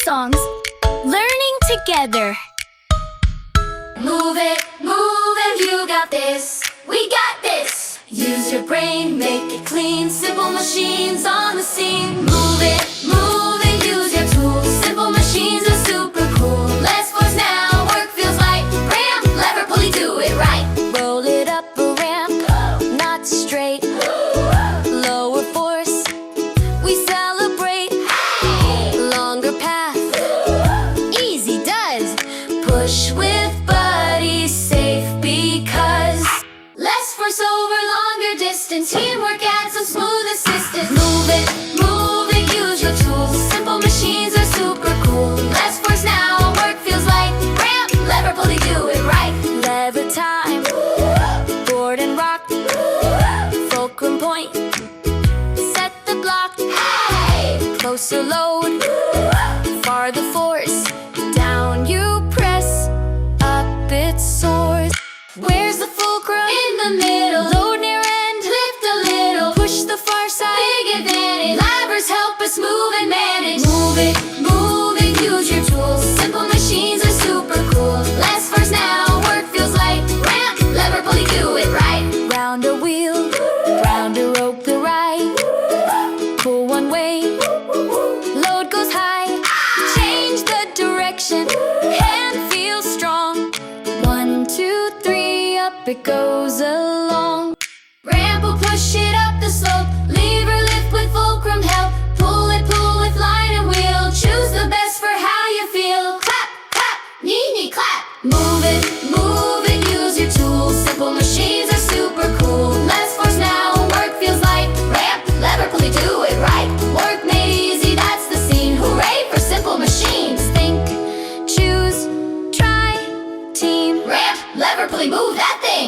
songs. Learning together. Move it, and you got this. We got this. Use your brain, make it clean. Simple machines on the scene. Move it, use your tools. Simple machines are super cool. Less force now, work feels light. Ramp, lever, pulley, do it right. Roll it up a ramp, not straight. Lower force, we celebrate. Longer path, easy does. Push with buddies, safe because less force over longer distance. Teamwork adds a smooth assistance. Move it, use your tools. Simple machines are super cool. Less force now, work feels light. Ramp, lever, pulley, do it right. Lever time, board and rock. Fulcrum point, set the block. Closer load, farther force. Down you press, up it soars. Where's the fulcrum? In the middle. Load near end, lift a little. Push the far side, big advantage. Levers help us move and manage. Move it, use your tools. Simple machines are super cool. Less force now, work feels light. Ramp, lever, pulley, do it right. Round a wheel, round a rope the right. Pull one way, load goes high. Change the direction, hand feels strong. 1, 2, 3, up it goes along. Ramp will push it up the slope. Lever lift with fulcrum help. Pull it with line and wheel. Choose the best for how you feel. Clap, clap, knee, clap. Move it, use your tools. Simple machines are super cool. Less force now, work feels light. Ramp, lever, pulley, do it right. Work made easy, that's the scene. Hooray for simple machines. Think, choose, try, team. Ramp, lever, pulley, move that thing.